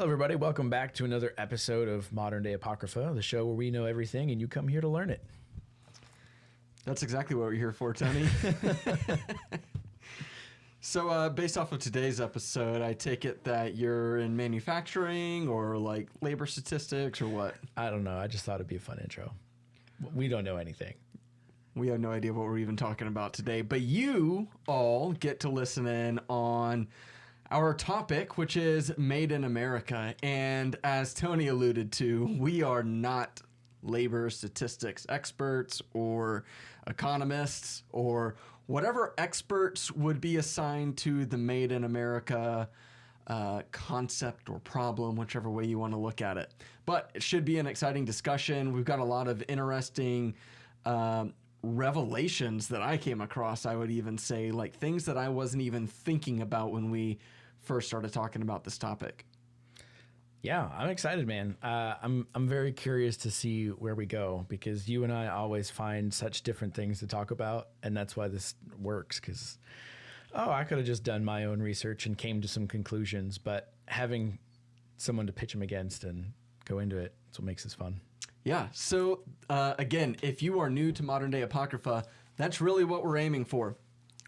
Hello, everybody. Welcome back to another episode of Modern Day Apocrypha, the show where we know everything and you come here to learn it. That's exactly what we're here for, Tony. So based off of today's episode, I take it that you're in manufacturing or like labor statistics or what? I don't know. I just thought it'd be a fun intro. We don't know anything. We have no idea what we're even talking about today, but you all get to listen in on our topic, which is Made in America. And as Tony alluded to, we are not labor statistics experts or economists or whatever experts would be assigned to the Made in America concept or problem, whichever way you want to look at it. But it should be an exciting discussion. We've got a lot of interesting revelations that I came across, I would even say, like things that I wasn't even thinking about when we first started talking about this topic. Yeah, I'm excited, man. I'm very curious to see where we go because you and I always find such different things to talk about, and that's why this works. Because I could have just done my own research and came to some conclusions, but having someone to pitch them against and go into it, that's what makes this fun. Yeah. So again, if you are new to Modern Day Apocrypha, that's really what we're aiming for.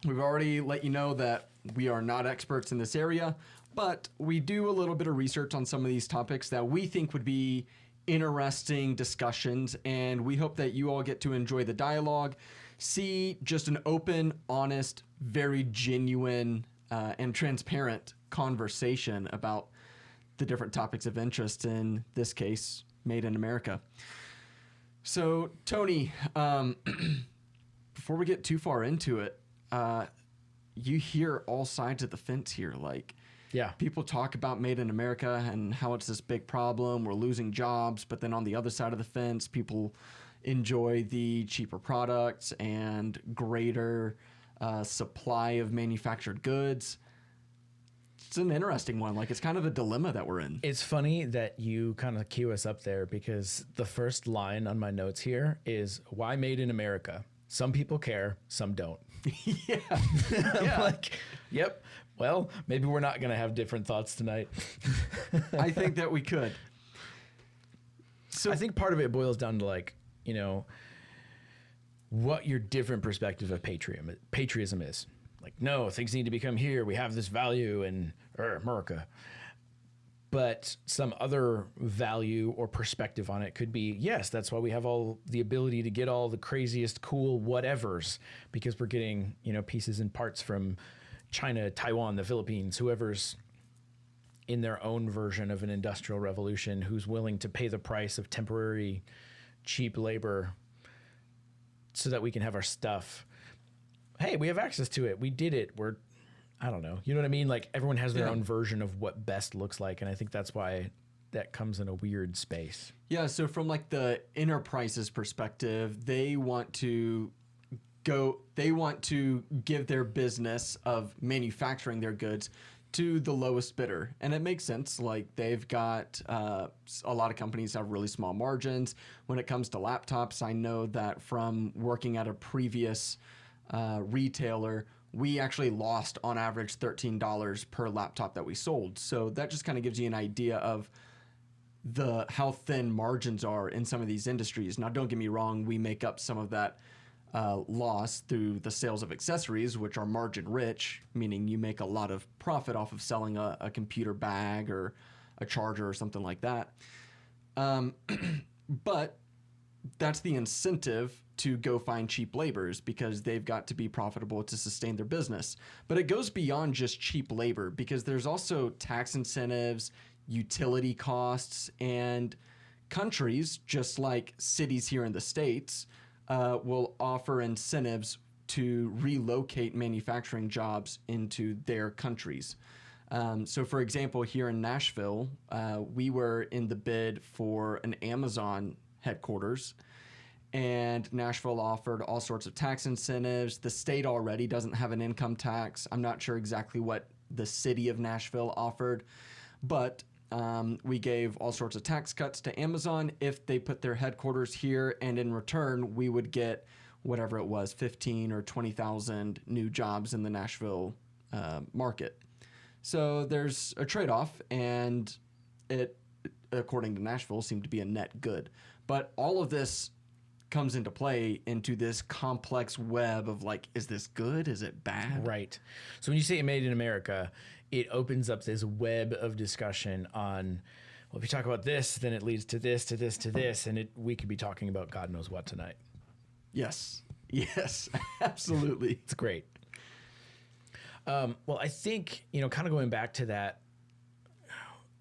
We've already let you know that we are not experts in this area, but we do a little bit of research on some of these topics that we think would be interesting discussions, and we hope that you all get to enjoy the dialogue, see just an open, honest, very genuine, and transparent conversation about the different topics of interest, in this case, Made in America. So, Tony, before we get too far into it, you hear all sides of the fence here. Like, yeah, people talk about Made in America and how it's this big problem. We're losing jobs. But then on the other side of the fence, people enjoy the cheaper products and greater supply of manufactured goods. It's an interesting one. Like, it's kind of a dilemma that we're in. It's funny that you kind of cue us up there because the first line on my notes here is why Made in America? Some people care, some don't. Yeah. I'm like, yep. Well, maybe we're not going to have different thoughts tonight. I think that we could. So I think part of it boils down to, like, you know, what your different perspective of patriotism is. Like, no, things need to become here. We have this value in America. But some other value or perspective on it could be, yes, that's why we have all the ability to get all the craziest, cool whatevers, because we're getting, you know, pieces and parts from China, Taiwan, the Philippines, whoever's in their own version of an industrial revolution, who's willing to pay the price of temporary cheap labor so that we can have our stuff. Hey, we have access to it. We did it. I don't know. You know what I mean? Like, everyone has their own version of what best looks like. And I think that's why that comes in a weird space. Yeah. So from like the enterprise's perspective, they want to give their business of manufacturing their goods to the lowest bidder. And it makes sense. Like, they've got a lot of companies have really small margins. When it comes to laptops, I know that from working at a previous retailer, we actually lost on average $13 per laptop that we sold. So that just kind of gives you an idea of how thin margins are in some of these industries. Now, don't get me wrong, we make up some of that loss through the sales of accessories, which are margin rich, meaning you make a lot of profit off of selling a computer bag or a charger or something like that. But that's the incentive to go find cheap laborers, because they've got to be profitable to sustain their business. But it goes beyond just cheap labor, because there's also tax incentives, utility costs, and countries, just like cities here in the States, will offer incentives to relocate manufacturing jobs into their countries. So for example, here in Nashville, we were in the bid for an Amazon headquarters, and Nashville offered all sorts of tax incentives. The state already doesn't have an income tax. I'm not sure exactly what the city of Nashville offered, but we gave all sorts of tax cuts to Amazon if they put their headquarters here, and in return, we would get whatever it was, 15 or 20,000 new jobs in the Nashville market. So there's a trade-off, and it, according to Nashville, seemed to be a net good. But all of this comes into play into this complex web of like, is this good? Is it bad? Right. So when you say made in America, it opens up this web of discussion on, well, if you talk about this, then it leads to this, to this, to this, and we could be talking about God knows what tonight. Yes. Yes, absolutely. It's great. Well, I think, kind of going back to that,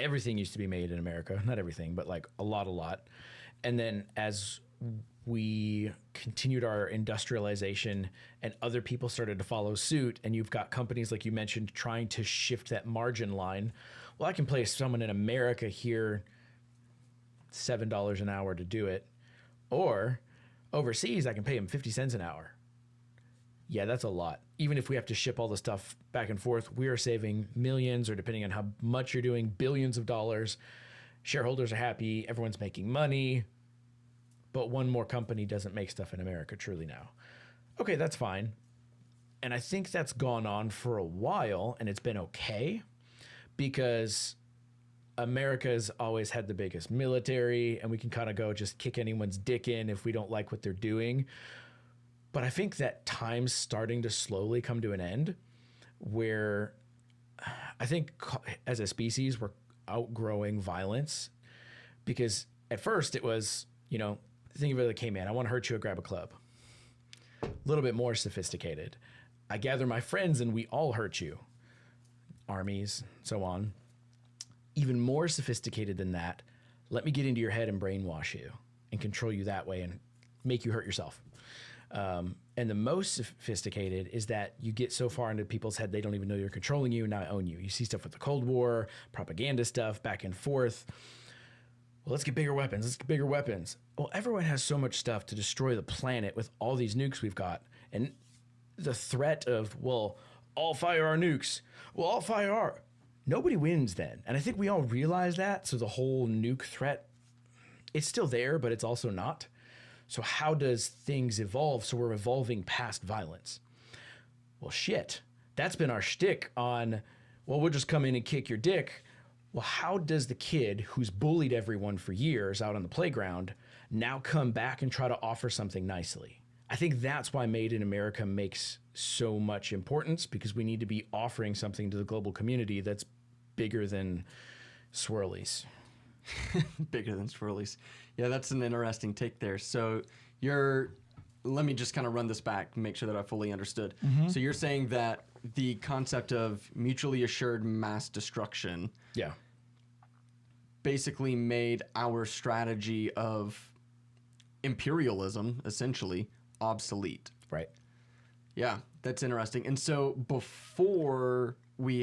everything used to be made in America. Not everything, but like a lot. And then as we continued our industrialization and other people started to follow suit, and you've got companies, like you mentioned, trying to shift that margin line. Well, I can pay someone in America here $7 an hour to do it. Or overseas, I can pay them 50 cents an hour. Yeah, that's a lot. Even if we have to ship all the stuff back and forth, we are saving millions, or depending on how much you're doing, billions of dollars. Shareholders are happy. Everyone's making money. But one more company doesn't make stuff in America truly now. Okay, that's fine. And I think that's gone on for a while, and it's been okay because America's always had the biggest military, and we can kind of go just kick anyone's dick in if we don't like what they're doing. But I think that time's starting to slowly come to an end, where I think as a species, we're outgrowing violence. Because at first it was, think of it like, hey man, I want to hurt you, grab a club. A little bit more sophisticated. I gather my friends and we all hurt you. Armies, so on. Even more sophisticated than that, let me get into your head and brainwash you and control you that way and make you hurt yourself. And the most sophisticated is that you get so far into people's head, they don't even know you're controlling you, and now I own you. You see stuff with the Cold War, propaganda stuff, back and forth. Well, let's get bigger weapons. Let's get bigger weapons. Well, everyone has so much stuff to destroy the planet with all these nukes we've got. And the threat of, well, I'll fire our nukes. Well, I'll fire our... Nobody wins then. And I think we all realize that. So the whole nuke threat, it's still there, but it's also not. So how does things evolve? So we're evolving past violence. Well, shit. That's been our shtick on, well, we'll just come in and kick your dick. Well, how does the kid who's bullied everyone for years out on the playground now come back and try to offer something nicely? I think that's why Made in America makes so much importance, because we need to be offering something to the global community that's bigger than swirlies. Bigger than swirlies. Yeah, that's an interesting take there. So let me just kind of run this back and make sure that I fully understood. Mm-hmm. So you're saying that the concept of mutually assured mass destruction basically made our strategy of imperialism, essentially, obsolete. Right. Yeah, that's interesting. And so before when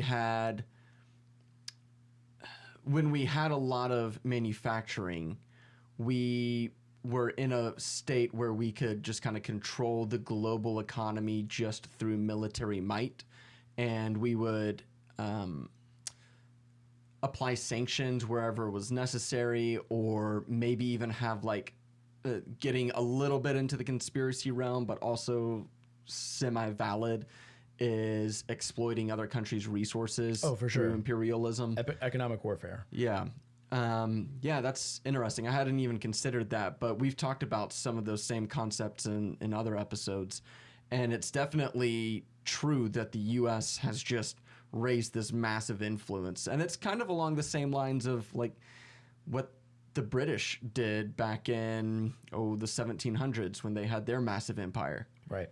we had a lot of manufacturing, we were in a state where we could just kind of control the global economy just through military might. And we would apply sanctions wherever it was necessary, or maybe even have getting a little bit into the conspiracy realm, but also semi-valid, is exploiting other countries' resources through imperialism. Economic warfare. Yeah. That's interesting. I hadn't even considered that, but we've talked about some of those same concepts in other episodes. And it's definitely true that the U.S. has just raised this massive influence. And it's kind of along the same lines of like what the British did back in, the 1700s when they had their massive empire. Right.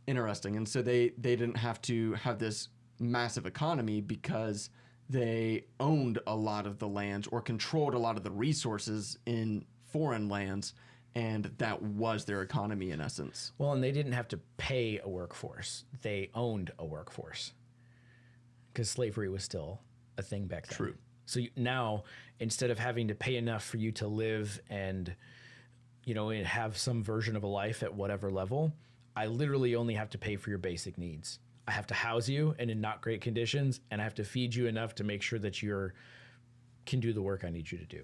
Interesting. And so they didn't have to have this massive economy because they owned a lot of the lands or controlled a lot of the resources in foreign lands, and that was their economy in essence. Well, and they didn't have to pay a workforce. They owned a workforce because slavery was still a thing back then. True. So now, instead of having to pay enough for you to live and, have some version of a life at whatever level, I literally only have to pay for your basic needs. I have to house you and in not great conditions, and I have to feed you enough to make sure that you can do the work I need you to do.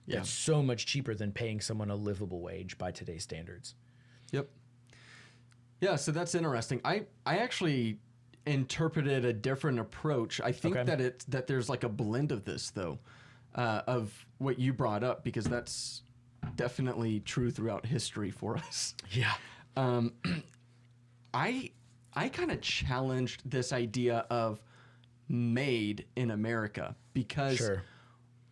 Yeah. That's so much cheaper than paying someone a livable wage by today's standards. Yep. Yeah, so that's interesting. I actually interpreted a different approach. I think that there's like a blend of this though. of what you brought up, because that's definitely true throughout history for us. Yeah. I kind of challenged this idea of made in America, because Sure.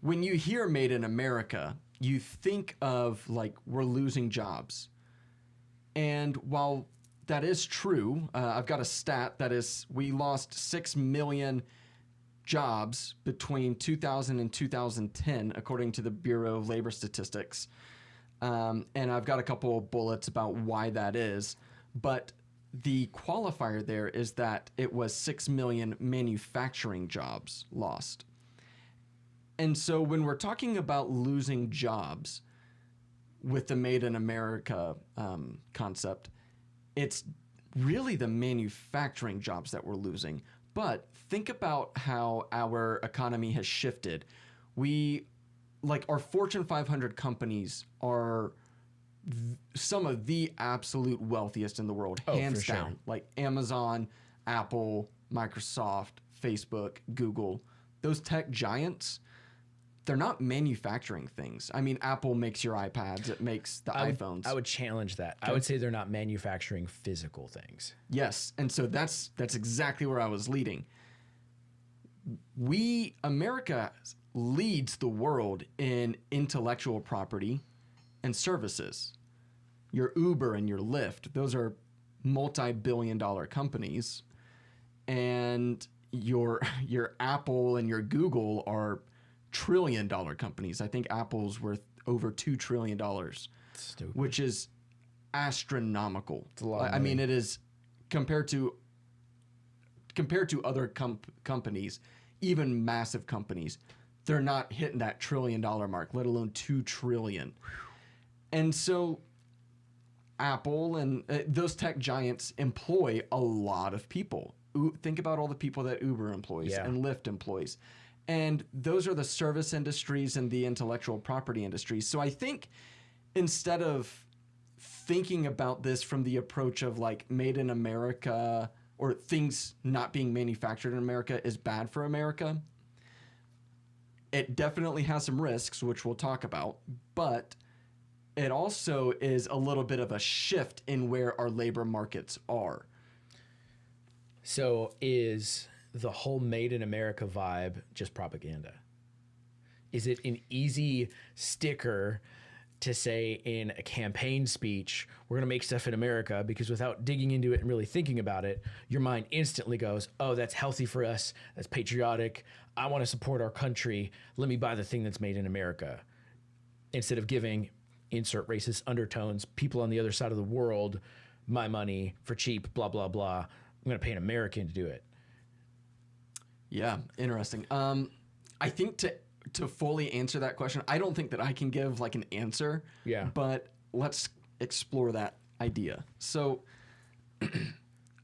when you hear made in America, you think of like we're losing jobs. And while that is true, I've got a stat that is we lost 6 million jobs between 2000 and 2010, according to the Bureau of Labor Statistics. And I've got a couple of bullets about why that is. But the qualifier there is that it was 6 million manufacturing jobs lost. And so when we're talking about losing jobs with the Made in America concept, it's really the manufacturing jobs that we're losing. But think about how our economy has shifted. Our Fortune 500 companies are some of the absolute wealthiest in the world, hands down. Sure. Like Amazon, Apple, Microsoft, Facebook, Google, those tech giants, they're not manufacturing things. I mean, Apple makes your iPads, it makes the iPhones. I would challenge that. Okay. I would say they're not manufacturing physical things. Yes, and so that's exactly where I was leading. America leads the world in intellectual property and services. Your Uber and your Lyft, those are multi-billion-dollar companies, and your Apple and your Google are trillion-dollar companies. I think Apple's worth over $2 trillion, Stupid. which is astronomical. It's a lot of I mean, money. it is compared to other companies, even massive companies. They're not hitting that $1 trillion mark, let alone 2 trillion. And so Apple and those tech giants employ a lot of people. Think about all the people that Uber employs Yeah. and Lyft employs. And those are the service industries and the intellectual property industries. So I think instead of thinking about this from the approach of like made in America or things not being manufactured in America is bad for America, it definitely has some risks, which we'll talk about, but it also is a little bit of a shift in where our labor markets are. So is the whole made in America vibe just propaganda? Is it an easy sticker to say in a campaign speech, we're going to make stuff in America, because without digging into it and really thinking about it, your mind instantly goes, oh, that's healthy for us. That's patriotic. I want to support our country. Let me buy the thing that's made in America. Instead of giving, insert racist undertones, people on the other side of the world, my money for cheap, blah, blah, blah. I'm going to pay an American to do it. Yeah, interesting. I think to fully answer that question, I don't think that I can give like an answer. Yeah. But let's explore that idea. So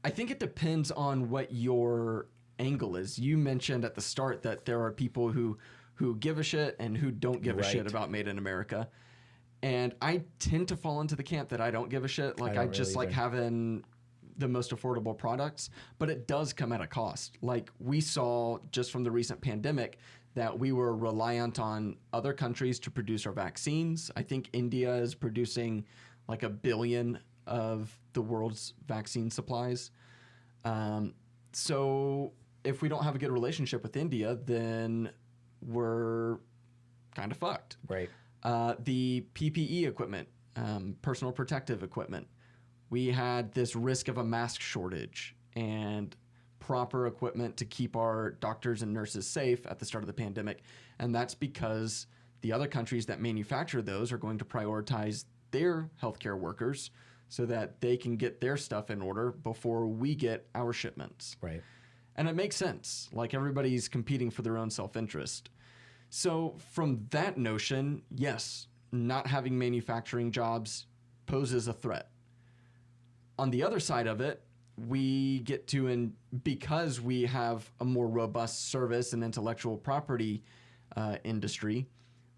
I think it depends on what your angle is. You mentioned at the start that there are people who give a shit and who don't give a shit about Made in America. And I tend to fall into the camp that I don't give a shit. Like I just like having the most affordable products, but it does come at a cost. Like we saw just from the recent pandemic that we were reliant on other countries to produce our vaccines. I think India is producing like 1 billion of the world's vaccine supplies. So if we don't have a good relationship with India, then we're kind of fucked. Right. The PPE equipment, personal protective equipment, we had this risk of a mask shortage and proper equipment to keep our doctors and nurses safe at the start of the pandemic. And that's because the other countries that manufacture those are going to prioritize their healthcare workers so that they can get their stuff in order before we get our shipments. Right. And it makes sense. Like everybody's competing for their own self-interest. So from that notion, yes, not having manufacturing jobs poses a threat. On the other side of it, we get to, and because we have a more robust service and intellectual property industry,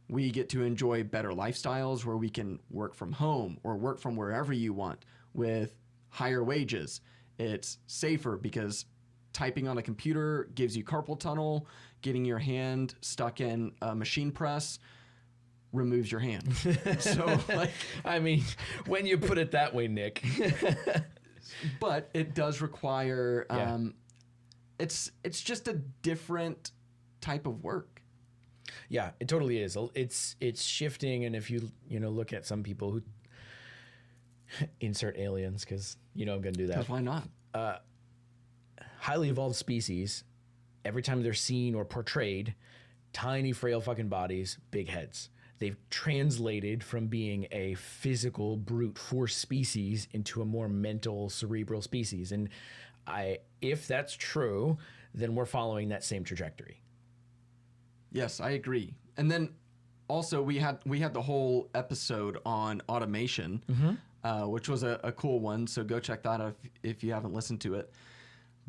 we get to enjoy better lifestyles where we can work from home or work from wherever you want with higher wages. It's safer because typing on a computer gives you carpal tunnel. Getting your hand stuck in a machine press removes your hand. So, like, I mean, when you put it that way, Nick. but it does require. It's just a different type of work. Yeah, it totally is. It's shifting, and if you look at some people who insert aliens, because I'm going to do that. Because why not? Highly evolved species, every time they're seen or portrayed, tiny, frail fucking bodies, big heads. They've translated from being a physical brute force species into a more mental, cerebral species. And if that's true, then we're following that same trajectory. Yes, I agree. And then also we had the whole episode on automation, which was a cool one. So go check that out if you haven't listened to it.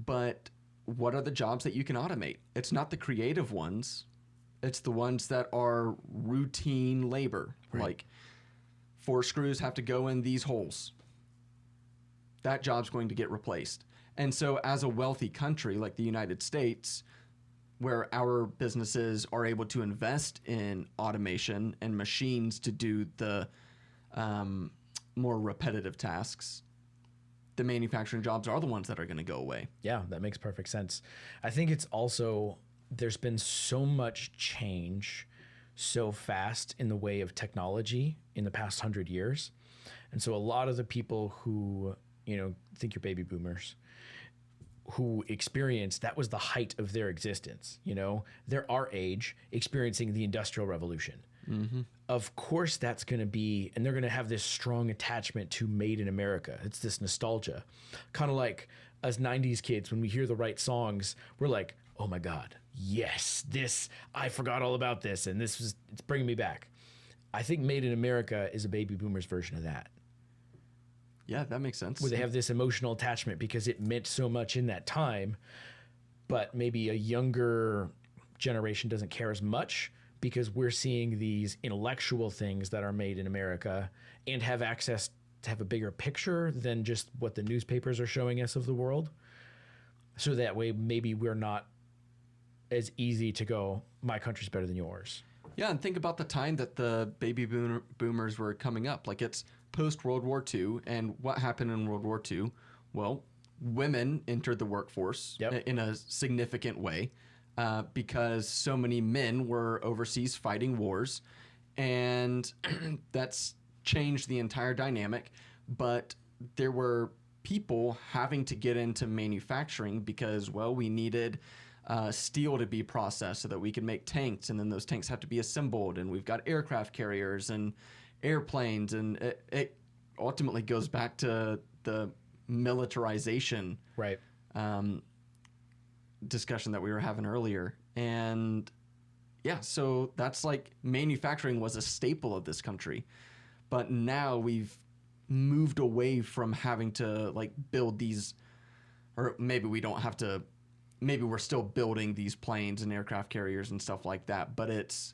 But what are the jobs that you can automate? It's not the creative ones. It's the ones that are routine labor. Right. Like 4 screws have to go in these holes. That job's going to get replaced. And so as a wealthy country like the United States, where our businesses are able to invest in automation and machines to do the more repetitive tasks, the manufacturing jobs are the ones that are going to go away. Yeah, that makes perfect sense. I think it's also, there's been so much change so fast in the way of technology in the past 100 years. And so a lot of the people who, think you're baby boomers, who experienced, that was the height of their existence. They're our age experiencing the Industrial Revolution. Mm-hmm. Of course that's going to be, and they're going to have this strong attachment to Made in America. It's this nostalgia. Kind of like us 90s kids, when we hear the right songs, we're like, oh my God, yes, I forgot all about this, and it's bringing me back. I think Made in America is a baby boomers version of that. Yeah, that makes sense. Where they have this emotional attachment because it meant so much in that time, but maybe a younger generation doesn't care as much because we're seeing these intellectual things that are made in America and have access to have a bigger picture than just what the newspapers are showing us of the world. So that way, maybe we're not as easy to go, my country's better than yours. Yeah, and think about the time that the baby boomers were coming up. Like, it's post-World War II, and what happened in World War II? Well, women entered the workforce in a significant way because so many men were overseas fighting wars, and that's changed the entire dynamic. But there were people having to get into manufacturing because, well, we needed steel to be processed so that we could make tanks, and then those tanks have to be assembled, and we've got aircraft carriers and airplanes, and it ultimately goes back to the militarization discussion that we were having earlier. And yeah, so that's like manufacturing was a staple of this country, but now we've moved away from having to like build these, or maybe we don't have to, maybe we're still building these planes and aircraft carriers and stuff like that, but it's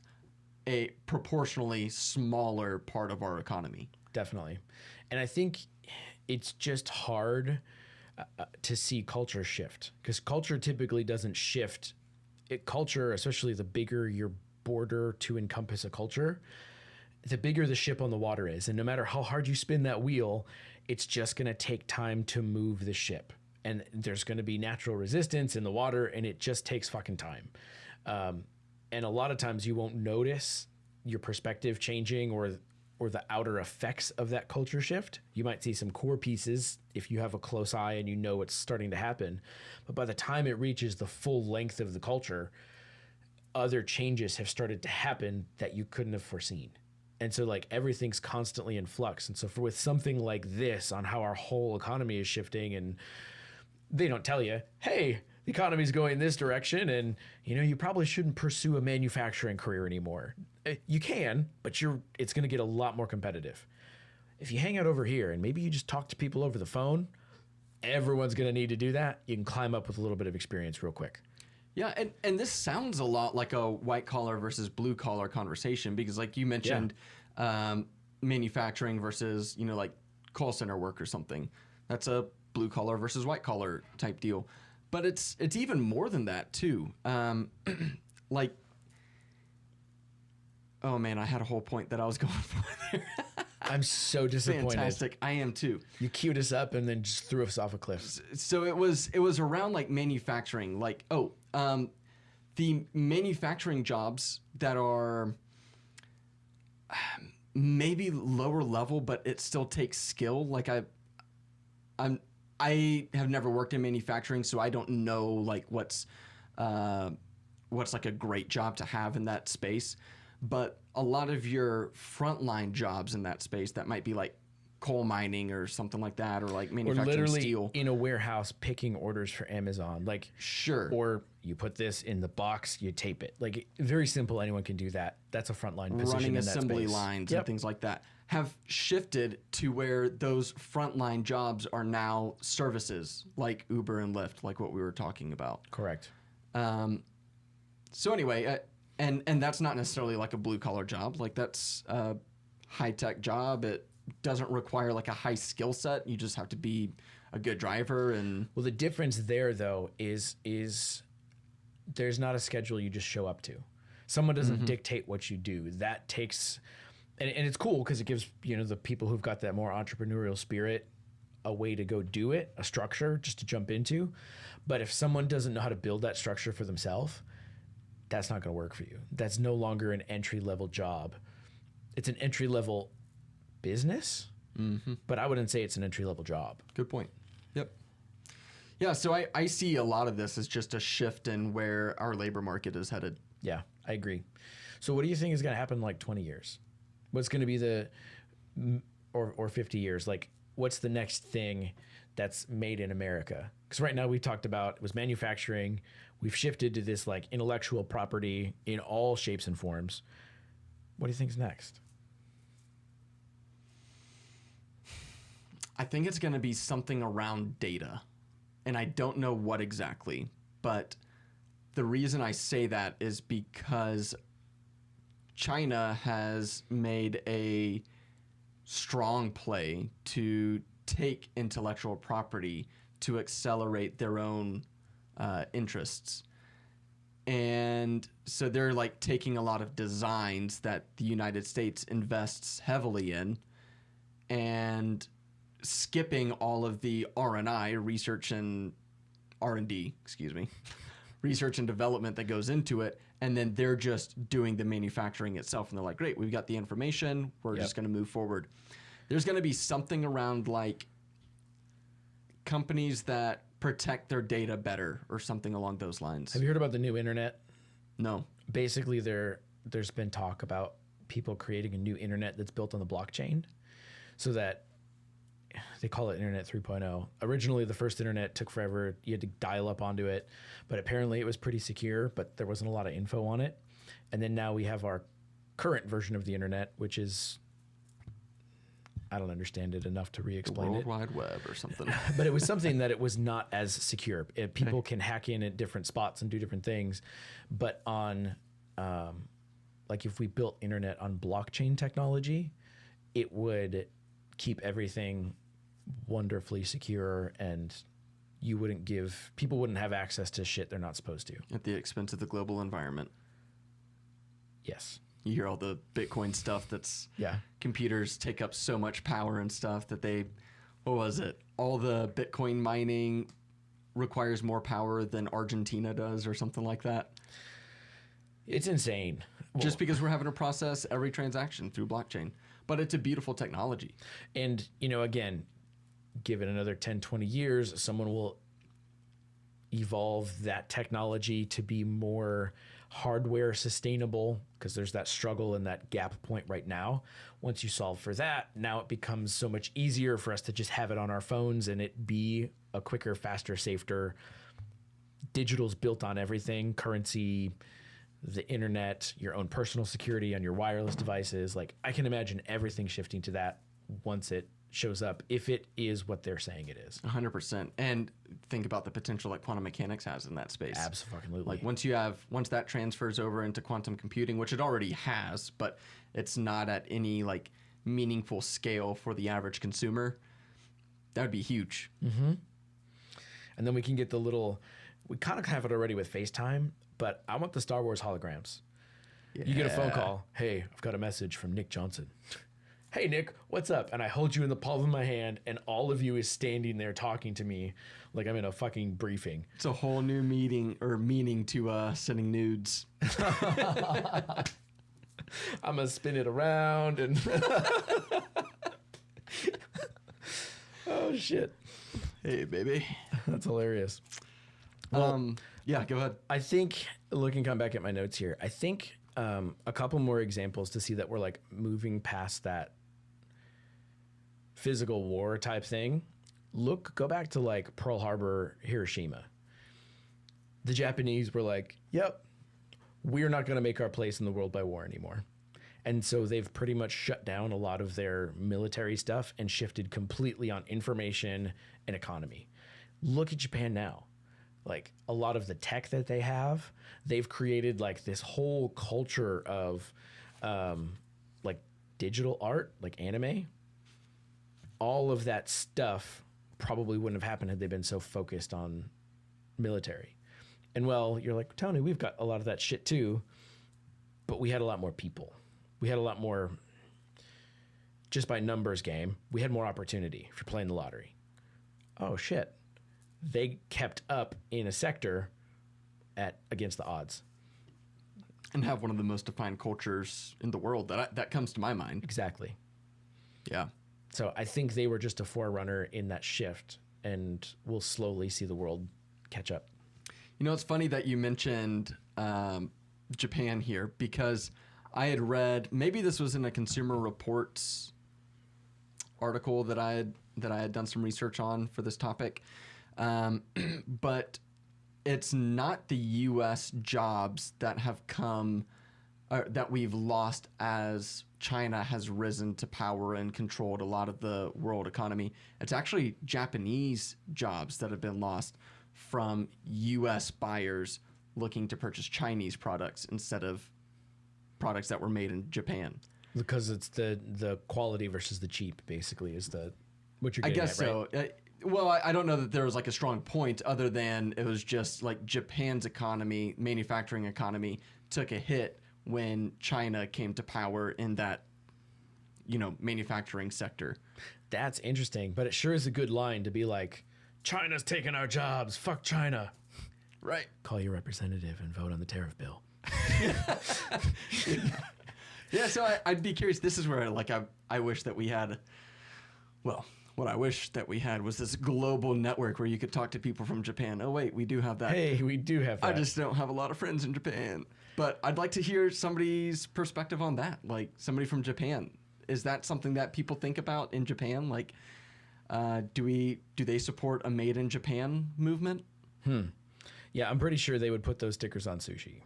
a proportionally smaller part of our economy. Definitely. And I think it's just hard to see culture shift, because culture typically doesn't shift. Culture, especially the bigger your border to encompass a culture, the bigger the ship on the water is. And no matter how hard you spin that wheel, it's just going to take time to move the ship. And there's going to be natural resistance in the water, and it just takes fucking time. And a lot of times you won't notice your perspective changing or the outer effects of that culture shift. You might see some core pieces if you have a close eye and you know what's starting to happen. But by the time it reaches the full length of the culture, other changes have started to happen that you couldn't have foreseen. And so like everything's constantly in flux. And so with something like this on how our whole economy is shifting, and they don't tell you, hey, the economy's going this direction, and you probably shouldn't pursue a manufacturing career anymore. You can, but it's going to get a lot more competitive. If you hang out over here and maybe you just talk to people over the phone, everyone's going to need to do that. You can climb up with a little bit of experience real quick. Yeah, and this sounds a lot like a white collar versus blue collar conversation, because like you mentioned, manufacturing versus like call center work or something. That's a blue collar versus white collar type deal. But it's even more than that too. Like, oh man, I had a whole point that I was going for there. I'm so disappointed. Fantastic. I am too. You queued us up and then just threw us off a cliff. So it was around like manufacturing, like, the manufacturing jobs that are maybe lower level, but it still takes skill. Like I have never worked in manufacturing, so I don't know like what's like a great job to have in that space. But a lot of your frontline jobs in that space that might be like coal mining or something like that, or like manufacturing literally steel. In a warehouse picking orders for Amazon. Like, sure. Or you put this in the box, you tape it. Like, very simple. Anyone can do that. That's a frontline position. Running in that assembly space. lines and things like that have shifted to where those frontline jobs are now services like Uber and Lyft, like what we were talking about. Correct. So anyway, and that's not necessarily like a blue collar job. Like that's a high tech job. It doesn't require like a high skill set. You just have to be a good driver. And well, the difference there though is there's not a schedule you just show up to. Someone doesn't dictate what you do. That takes, and it's cool because it gives, you know, the people who've got that more entrepreneurial spirit a way to go do it, a structure just to jump into. But if someone doesn't know how to build that structure for themselves, that's not going to work for you. That's no longer an entry level job. It's an entry level business, but I wouldn't say it's an entry level job. Good point. Yep. Yeah, so I see a lot of this as just a shift in where our labor market is headed. Yeah, I agree. So what do you think is going to happen in like 20 years? What's going to be or 50 years? Like, what's the next thing that's made in America? Because right now we talked about it was manufacturing. We've shifted to this like intellectual property in all shapes and forms. What do you think is next? I think it's going to be something around data. And I don't know what exactly. But the reason I say that is because China has made a strong play to take intellectual property to accelerate their own interests. And so they're like taking a lot of designs that the United States invests heavily in and skipping all of the R&I, research and R&D, research and development that goes into it. And then they're just doing the manufacturing itself. And they're like, great, we've got the information. We're just going to move forward. There's going to be something around like companies that protect their data better or something along those lines. Have you heard about the new internet? No. Basically, there's been talk about people creating a new internet that's built on the blockchain so that they call it Internet 3.0. Originally, the first internet took forever. You had to dial up onto it, but apparently it was pretty secure, but there wasn't a lot of info on it. And then now we have our current version of the internet, which is, I don't understand it enough to re-explain World it. Wide Web or something. But it was something that it was not as secure. People can hack in at different spots and do different things. But on, like if we built internet on blockchain technology, it would keep everything wonderfully secure, and people wouldn't have access to shit they're not supposed to. At the expense of the global environment. Yes. You hear all the Bitcoin stuff that's computers take up so much power and stuff that what was it? All the Bitcoin mining requires more power than Argentina does or something like that. It's insane. Just because we're having to process every transaction through blockchain. But it's a beautiful technology. And, again, give it another 10, 20 years, someone will evolve that technology to be more hardware sustainable, because there's that struggle and that gap point right now. Once you solve for that, now it becomes so much easier for us to just have it on our phones and it be a quicker, faster, safer. Digital's built on everything, currency, the internet, your own personal security on your wireless devices. Like, I can imagine everything shifting to that once it shows up, if it is what they're saying it is. 100%. And think about the potential that quantum mechanics has in that space. Absolutely. Like once that transfers over into quantum computing, which it already has, but it's not at any like meaningful scale for the average consumer, that would be huge. Mm-hmm. And then we can get we kind of have it already with FaceTime, but I want the Star Wars holograms. Yeah. You get a phone call. Hey, I've got a message from Nick Johnson. Hey, Nick, what's up? And I hold you in the palm of my hand, and all of you is standing there talking to me like I'm in a fucking briefing. It's a whole new meaning to sending nudes. I'm going to spin it around and... Oh, shit. Hey, baby. That's hilarious. Well, yeah, go ahead. I think, come back at my notes here, I think a couple more examples to see that we're like moving past that physical war type thing. Go back to like Pearl Harbor, Hiroshima. The Japanese were like, yep, we're not going to make our place in the world by war anymore. And so they've pretty much shut down a lot of their military stuff and shifted completely on information and economy. Look at Japan now. Like a lot of the tech that they have, they've created like this whole culture of like digital art, like anime. All of that stuff probably wouldn't have happened had they been so focused on military. And well, you're like, Tony, we've got a lot of that shit too, but we had a lot more people. We had a lot more, just by numbers game, we had more opportunity if you're playing the lottery. Oh shit. They kept up in a sector against the odds. And have one of the most defined cultures in the world. That comes to my mind. Exactly. Yeah. So I think they were just a forerunner in that shift, and we'll slowly see the world catch up. You know, it's funny that you mentioned Japan here, because I had read, maybe this was in a Consumer Reports article that I had done some research on for this topic, but it's not the U.S. jobs that have come, that we've lost as China has risen to power and controlled a lot of the world economy. It's actually Japanese jobs that have been lost from U.S. buyers looking to purchase Chinese products instead of products that were made in Japan. Because it's the quality versus the cheap, basically, is what you're getting I guess at, right? so. Well, I don't know that there was like a strong point other than it was just like Japan's economy, manufacturing economy, took a hit when China came to power in that, manufacturing sector. That's interesting, but it sure is a good line to be like, China's taking our jobs. Fuck China. Right. Call your representative and vote on the tariff bill. Yeah, so I'd be curious. This is where I wish that we had, well, what I wish that we had was this global network where you could talk to people from Japan. Oh, wait, we do have that. Hey, we do have that. I just don't have a lot of friends in Japan. But I'd like to hear somebody's perspective on that, like somebody from Japan. Is that something that people think about in Japan? Like, do they support a made in Japan movement? Yeah, I'm pretty sure they would put those stickers on sushi.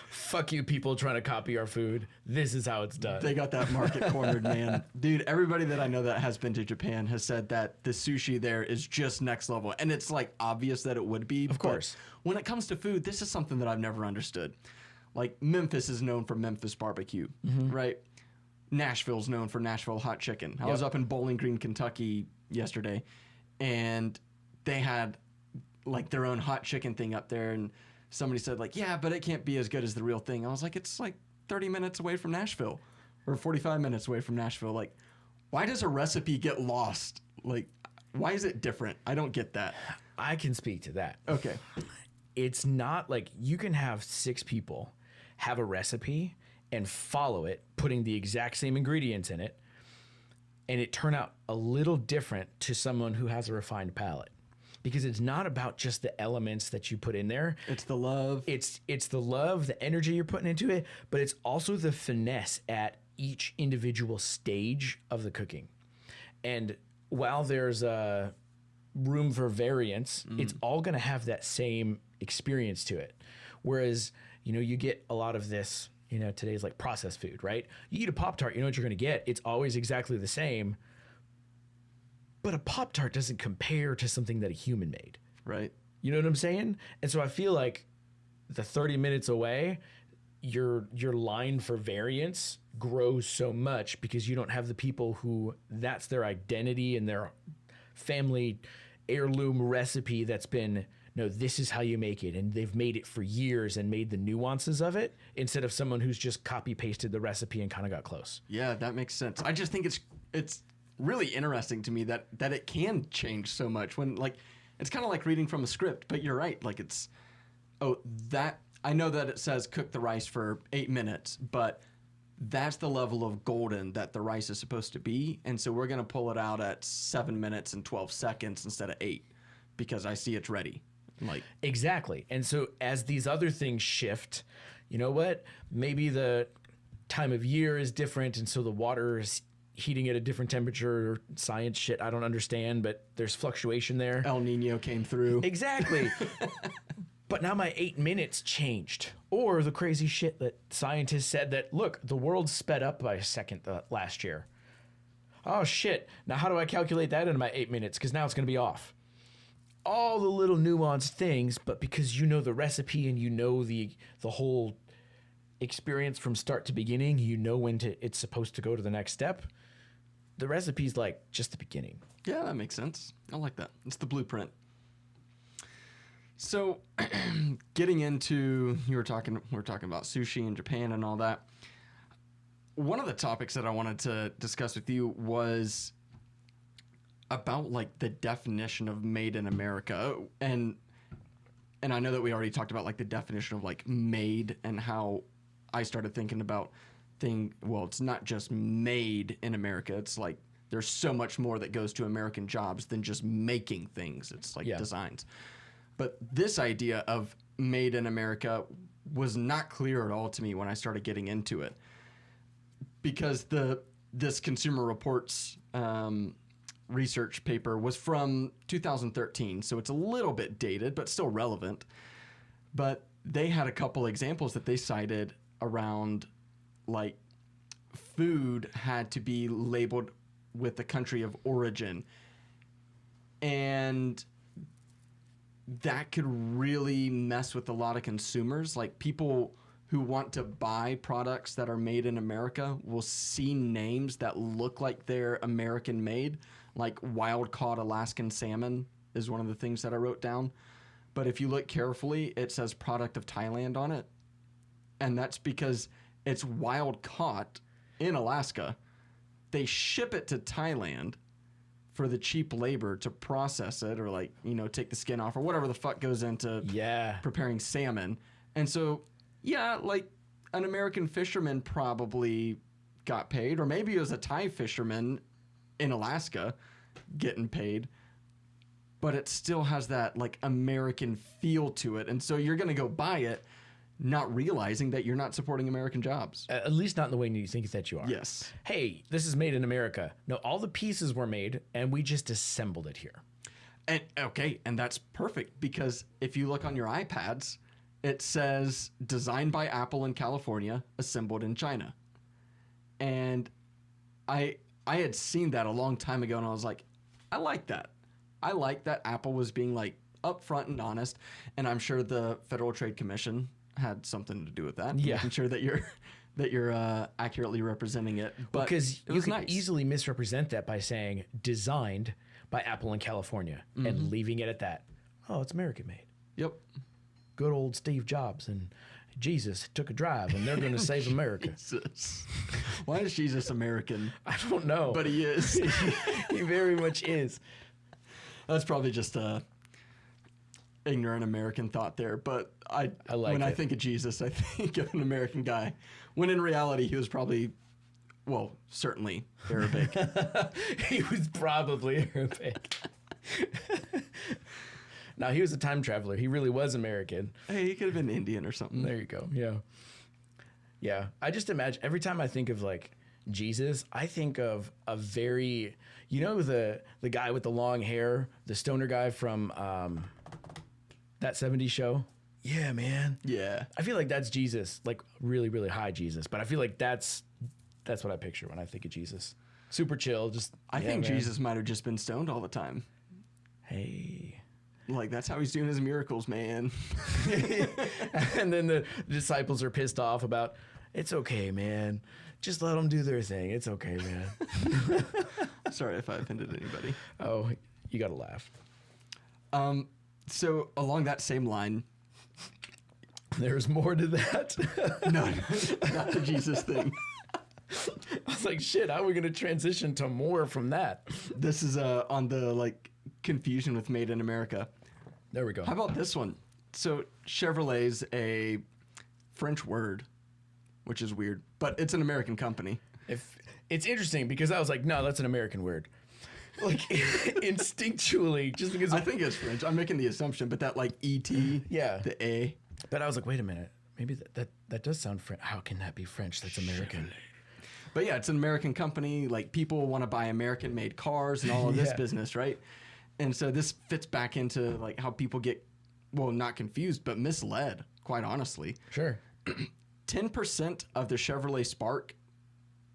Fuck you, people trying to copy our food. This is how it's done. They got that market cornered, man. Dude, everybody that I know that has been to Japan has said that the sushi there is just next level. And it's like obvious that it would be. Of course. When it comes to food, this is something that I've never understood. Like Memphis is known for Memphis barbecue, right? Nashville's known for Nashville hot chicken. I was up in Bowling Green, Kentucky yesterday, and they had like their own hot chicken thing up there, and somebody said like, yeah, but it can't be as good as the real thing. I was like, it's like 30 minutes away from Nashville or 45 minutes away from Nashville. Like, why does a recipe get lost? Like, why is it different? I don't get that. I can speak to that. Okay. It's not like you can have 6 people have a recipe and follow it, putting the exact same ingredients in it, and it turn out a little different to someone who has a refined palate. Because it's not about just the elements that you put in there. It's the love. It's the love, the energy you're putting into it, but it's also the finesse at each individual stage of the cooking. And while there's a room for variance, it's all going to have that same experience to it. Whereas, you get a lot of this, today's like processed food, right? You eat a Pop-Tart, you know what you're going to get. It's always exactly the same. But a Pop-Tart doesn't compare to something that a human made. Right. You know what I'm saying? And so I feel like the 30 minutes away, your line for variance grows so much because you don't have the people who that's their identity and their family heirloom recipe that's been, no, this is how you make it, and they've made it for years and made the nuances of it, instead of someone who's just copy pasted the recipe and kind of got close. Yeah, that makes sense. I just think it's really interesting to me that it can change so much when, like, it's kind of like reading from a script, but you're right. Like, I know that it says cook the rice for 8 minutes, but that's the level of golden that the rice is supposed to be. And so we're going to pull it out at 7 minutes and 12 seconds instead of 8 because I see it's ready. Like, exactly. And so as these other things shift, you know what? Maybe the time of year is different, and so the water is heating at a different temperature, or science shit I don't understand, but there's fluctuation there. El Nino came through. Exactly. But now my 8 minutes changed. Or the crazy shit that scientists said that, look, the world sped up by a second last year. Oh, shit. Now how do I calculate that into my 8 minutes? Because now it's going to be off. All the little nuanced things, but because you know the recipe and you know the whole experience from start to beginning, you know when it's supposed to go to the next step. The recipe's like just the beginning. Yeah, that makes sense. I like that. It's the blueprint. So, getting into, we're talking about sushi in Japan and all that. One of the topics that I wanted to discuss with you was about like the definition of made in America, and I know that we already talked about like the definition of like made and how I started thinking about well, it's not just made in America. It's like there's so much more that goes to American jobs than just making things. It's like designs. But this idea of made in America was not clear at all to me when I started getting into it, because this Consumer Reports research paper was from 2013, so it's a little bit dated, but still relevant. But they had a couple examples that they cited around, like, food had to be labeled with the country of origin, and that could really mess with a lot of consumers. Like, people who want to buy products that are made in America will see names that look like they're American made, like wild caught Alaskan salmon is one of the things that I wrote down. But if you look carefully, it says product of Thailand on it. And that's because it's wild caught in Alaska. They ship it to Thailand for the cheap labor to process it, or like, you know, take the skin off or whatever the fuck goes into preparing salmon. And so, yeah, like an American fisherman probably got paid, or maybe it was a Thai fisherman in Alaska getting paid, but it still has that like American feel to it. And so you're going to go buy it not realizing that you're not supporting American jobs. At least not in the way you think that you are. Yes. Hey, this is made in America. No, all the pieces were made, and we just assembled it here. And okay, and that's perfect, because if you look on your iPads, it says designed by Apple in California, assembled in China. And I had seen that a long time ago, and I was like, I like that. I like that Apple was being like upfront and honest, and I'm sure the Federal Trade Commission had something to do with that. Yeah. Making sure that you're accurately representing it. But because you can easily misrepresent that by saying designed by Apple in California and leaving it at that. Oh, it's American made. Yep. Good old Steve Jobs and Jesus took a drive, and they're going to save America. Jesus. Why is Jesus American? I don't know. But he is. He very much is. That's probably just a ignorant American thought there, but I think of Jesus, I think of an American guy, when in reality he was probably, well, certainly Arabic. He was probably Arabic. Now, he was a time traveler. He really was American. Hey, he could have been Indian or something. There you go. Yeah. Yeah. I just imagine every time I think of like Jesus, I think of a very, you know, the guy with the long hair, the stoner guy from that 70s show. Yeah, man. Yeah. I feel like that's Jesus, like really, really high Jesus. But I feel like that's what I picture when I think of Jesus. Super chill. Just I think Jesus might have just been stoned all the time. Hey. Like, that's how he's doing his miracles, man. And then the disciples are pissed off about, it's okay, man. Just let them do their thing. It's okay, man. Sorry if I offended anybody. Oh, You got to laugh. So along that same line, there's more to that. No, not the Jesus thing. I was like, shit, how are we going to transition to more from that? This is on the like confusion with Made in America. There we go. How about this one? So Chevrolet's a French word, which is weird, but it's an American company. If it's interesting because I was like, no, that's an American word. Like instinctually, just because I think it's French. I'm making the assumption, but that like E-T, yeah, the A. But I was like, wait a minute, maybe that does sound French. How can that be French? That's American. But yeah, it's an American company. Like people want to buy American-made cars and all of this Yeah. business, right? And so this fits back into like how people get, well, not confused, but misled. Quite honestly, Sure. 10% of the Chevrolet Spark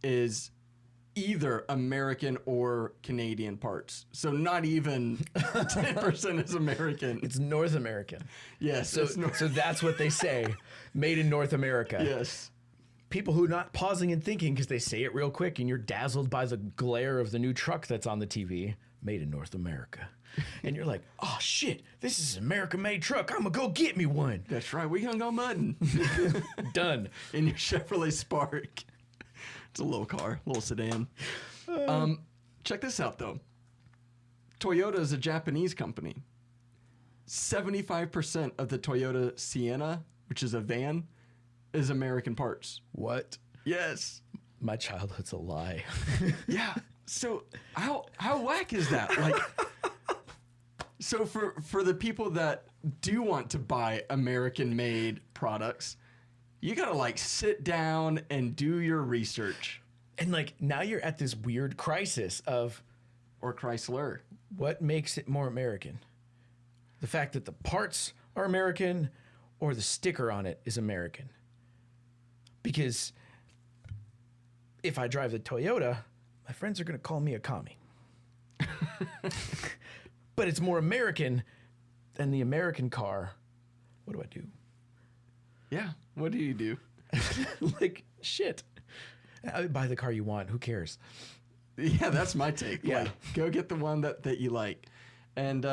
is either American or Canadian parts. So not even 10% is American. It's North American. Yes. So so that's what they say, made in North America. Yes. People who are not pausing and thinking because they say it real quick and you're dazzled by the glare of the new truck that's on the TV, made in North America. And you're like, oh shit, this is an American-made truck. I'm gonna go get me one. That's right. We gonna go mudding. Done. In your Chevrolet Spark. It's a little car, little sedan. Check this out though. Toyota is a Japanese company. 75% of the Toyota Sienna, which is a van, is American parts. What? Yes. My childhood's a lie. Yeah. So how whack is that? Like, so for the people that do want to buy American-made products, you gotta like sit down and do your research. And like now you're at this weird crisis of Or Chrysler. what makes it more American? The fact that the parts are American or the sticker on it is American. Because if I drive the Toyota, my friends are going to call me a commie. But it's more American than the American car. What do I do? Yeah. What do you do? Like, shit. Buy the car you want. Who cares? Yeah, that's my take. Yeah. Like, go get the one that you like. And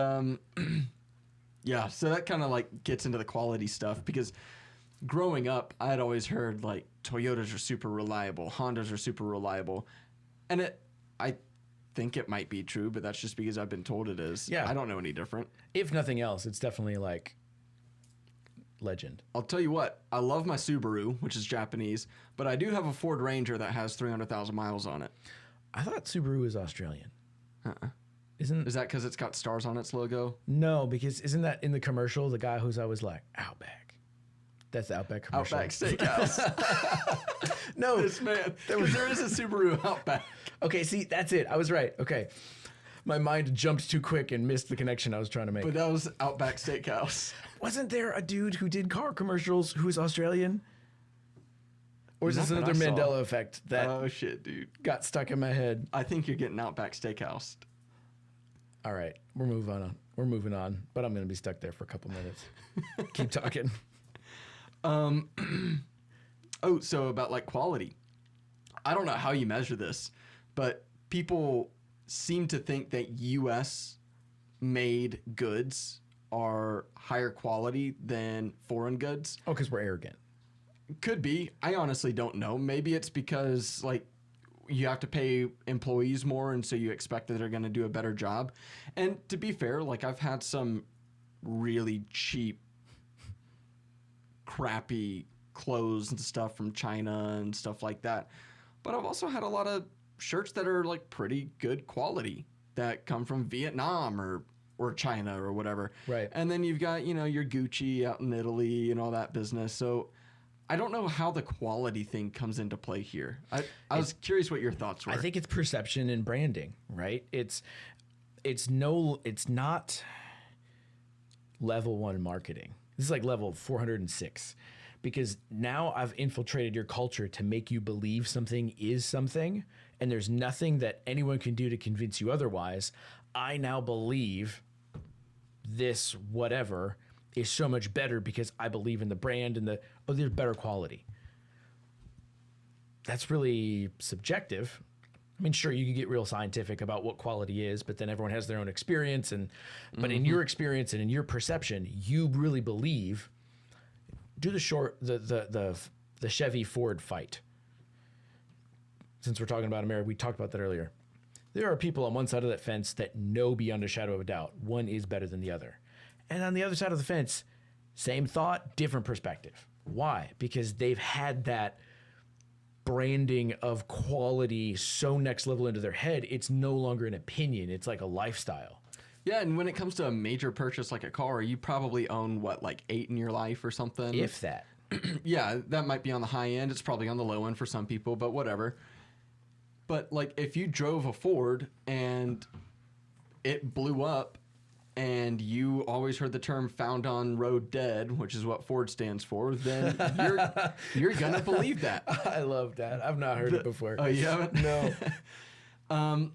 yeah, so that kind of like gets into the quality stuff because growing up, I had always heard like Toyotas are super reliable, Hondas are super reliable. And I think it might be true, but that's just because I've been told it is. Yeah. I don't know any different. If nothing else, it's definitely like legend. I'll tell you what, I love my Subaru, which is Japanese, but I do have a Ford Ranger that has 300,000 miles on it. I thought Subaru was Australian. Is that because it's got stars on its logo? No, because isn't that in the commercial, the guy who's always like, Outback? That's the Outback commercial. Outback Steakhouse. No. This man. There is a Subaru Outback. Okay, see, that's it. I was right. Okay. My mind jumped too quick and missed the connection I was trying to make. But that was Outback Steakhouse. Wasn't there a dude who did car commercials who's Australian? Or is this Not that another I saw. Mandela effect that Oh, shit, dude. got stuck in my head? I think you're getting Outback Steakhouse. All right, we're moving on. We're moving on, but I'm going to be stuck there for a couple minutes. Keep talking. Oh, so about like quality. I don't know how you measure this, but people seem to think that U.S. made goods are higher quality than foreign goods. Oh, because we're arrogant. Could be. I honestly don't know. Maybe it's because like you have to pay employees more and so you expect that they're going to do a better job. And to be fair, like I've had some really cheap, crappy clothes and stuff from China and stuff like that. But I've also had a lot of shirts that are like pretty good quality that come from Vietnam or China or whatever. Right. And then you've got, you know, your Gucci out in Italy and all that business. So I don't know how the quality thing comes into play here. I was curious what your thoughts were. I think it's perception and branding, right? It's not level 1 marketing. This is like level 406 because now I've infiltrated your culture to make you believe something is something and there's nothing that anyone can do to convince you otherwise. I now believe this whatever is so much better because I believe in the brand and there's better quality. That's really subjective. I mean, sure, you can get real scientific about what quality is, but then everyone has their own experience. But in your experience and in your perception, you really believe. Do the Chevy Ford fight. Since we're talking about America, we talked about that earlier. There are people on one side of that fence that know beyond a shadow of a doubt one is better than the other. And on the other side of the fence, same thought, different perspective. Why? Because they've had that branding of quality so next level into their head, it's no longer an opinion. It's like a lifestyle. Yeah, and when it comes to a major purchase like a car, you probably own, what, like 8 in your life or something? If that. Yeah, that might be on the high end. It's probably on the low end for some people, but whatever. But, like, if you drove a Ford and it blew up and you always heard the term found on road dead, which is what Ford stands for, then you're going to believe that. I love that. I've not heard it before. Oh, you haven't? No.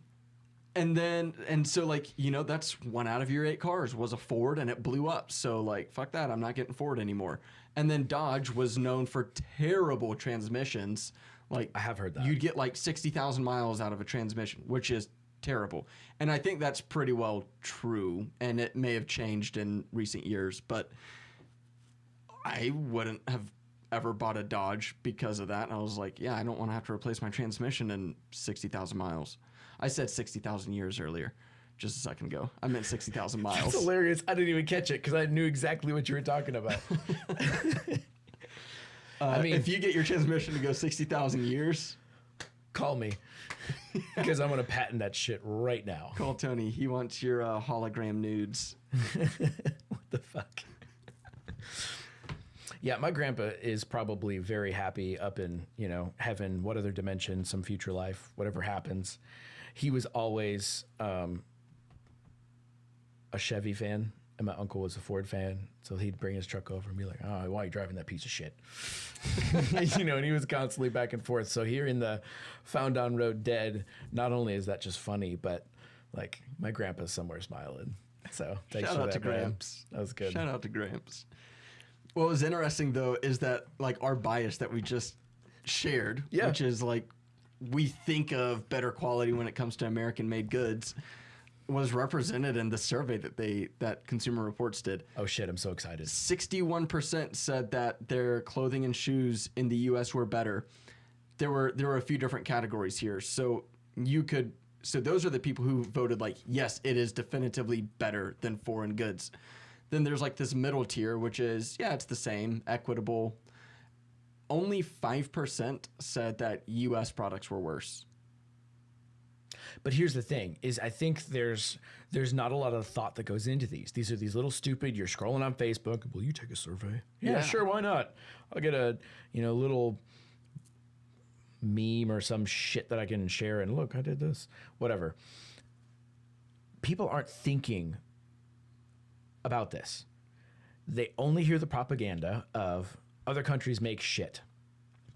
And so, like, you know, that's 1 out of your 8 cars was a Ford and it blew up. So, like, fuck that. I'm not getting Ford anymore. And then Dodge was known for terrible transmissions. Like, I have heard that. You'd get like 60,000 miles out of a transmission, which is terrible. And I think that's pretty well true. And it may have changed in recent years, but I wouldn't have ever bought a Dodge because of that. And I was like, yeah, I don't want to have to replace my transmission in 60,000 miles. I said 60,000 years earlier, just a second ago. I meant 60,000 miles. That's hilarious. I didn't even catch it because I knew exactly what you were talking about. I mean, if you get your transmission to go 60,000 years, call me because I'm going to patent that shit right now. Call Tony. He wants your hologram nudes. What the fuck? Yeah, my grandpa is probably very happy up in, you know, heaven, what other dimension, some future life, whatever happens. He was always a Chevy fan, and my uncle was a Ford fan. So he'd bring his truck over and be like, oh, why are you driving that piece of shit? You know, and he was constantly back and forth. So here in the Found on Road Dead, not only is that just funny, but like my grandpa's somewhere smiling. So thanks Shout for out that, to man. Gramps. That was good. Shout out to Gramps. What was interesting, though, is that like our bias that we just shared, which is like we think of better quality when it comes to American-made goods, was represented in the survey that Consumer Reports did. Oh shit, I'm so excited. 61% said that their clothing and shoes in the U.S. were better. There were a few different categories here, so those are the people who voted like, yes, it is definitively better than foreign goods. Then there's like this middle tier, which is, yeah, it's the same, equitable. Only 5% said that U.S. products were worse. But here's the thing: is I think there's not a lot of thought that goes into these. These are these little stupid. You're scrolling on Facebook. Will you take a survey? Yeah, sure. Why not? I'll get a little meme or some shit that I can share. And look, I did this. Whatever. People aren't thinking about this. They only hear the propaganda of other countries make shit.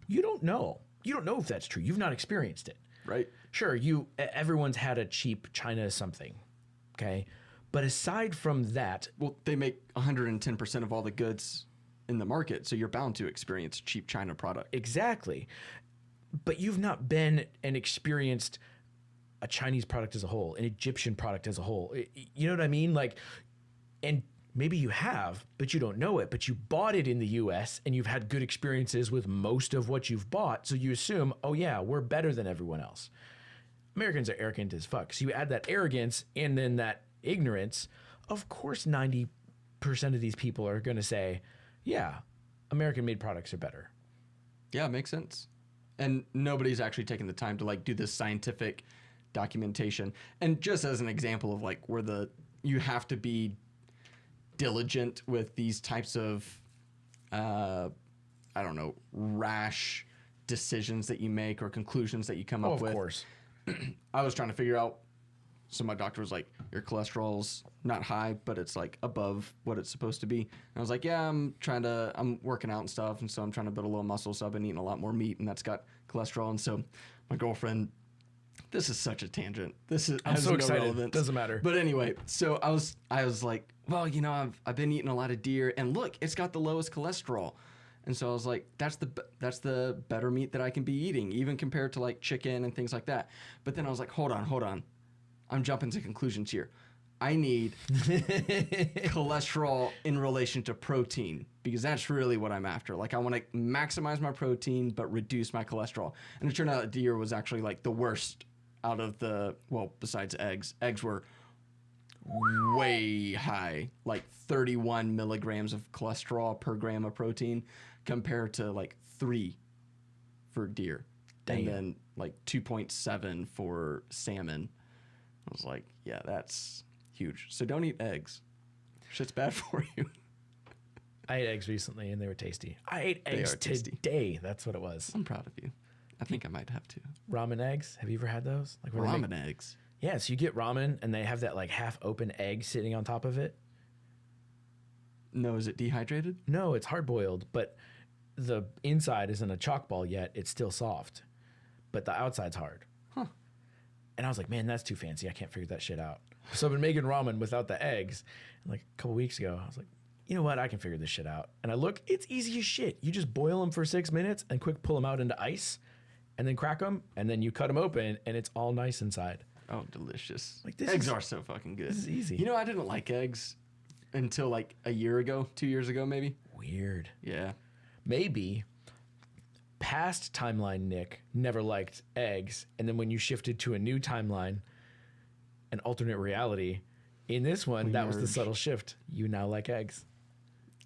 You don't know. You don't know if that's true. You've not experienced it. Right. Sure, everyone's had a cheap China something, okay? But aside from that... Well, they make 110% of all the goods in the market, so you're bound to experience a cheap China product. Exactly. But you've not been and experienced a Chinese product as a whole, an Egyptian product as a whole. You know what I mean? Like, and maybe you have, but you don't know it. But you bought it in the U.S. and you've had good experiences with most of what you've bought. So you assume, oh yeah, we're better than everyone else. Americans are arrogant as fuck. So you add that arrogance and then that ignorance. Of course, 90% of these people are going to say, yeah, American-made products are better. Yeah, it makes sense. And nobody's actually taken the time to like do this scientific documentation. And just as an example of like where you have to be diligent with these types of, rash decisions that you make or conclusions that you come up with. Of course. I was trying to figure out, so my doctor was like, your cholesterol's not high, but it's like above what it's supposed to be. And I was like, yeah, I'm working out and stuff. And so I'm trying to build a little muscle. So I've been eating a lot more meat and that's got cholesterol. And so my girlfriend, this is such a tangent. I'm so excited. Relevance. Doesn't matter. But anyway, so I was like, well, you know, I've been eating a lot of deer and look, it's got the lowest cholesterol. And so I was like, that's the better meat that I can be eating, even compared to like chicken and things like that. But then I was like, hold on. I'm jumping to conclusions here. I need cholesterol in relation to protein, because that's really what I'm after. Like, I want to maximize my protein but reduce my cholesterol. And it turned out that deer was actually like the worst out of the, well, besides eggs. Eggs were way high, like 31 milligrams of cholesterol per gram of protein compared to like 3 for deer. Damn. And then like 2.7 for salmon. I was like, yeah, that's huge. So don't eat eggs. Shit's bad for you. I ate eggs recently and they were tasty. I ate eggs tasty. today. That's what it was. I'm proud of you. I think I might have to. Ramen eggs. Have you ever had those? Like Ramen eggs. Yeah, so you get ramen and they have that like half open egg sitting on top of it. No, is it dehydrated? No, it's hard boiled, but the inside isn't a chalk ball yet. It's still soft, but the outside's hard. Huh. And I was like, man, that's too fancy. I can't figure that shit out. So I've been making ramen without the eggs. And like a couple weeks ago, I was like, you know what? I can figure this shit out. And I look, it's easy as shit. You just boil them for 6 minutes and quick pull them out into ice and then crack them. And then you cut them open and it's all nice inside. Oh, delicious. Like, eggs are so fucking good. This is easy. You know, I didn't like eggs until like a year ago, 2 years ago, maybe. Weird. Yeah. Maybe past timeline Nick never liked eggs. And then when you shifted to a new timeline, an alternate reality, in this one, that was the subtle shift. You now like eggs.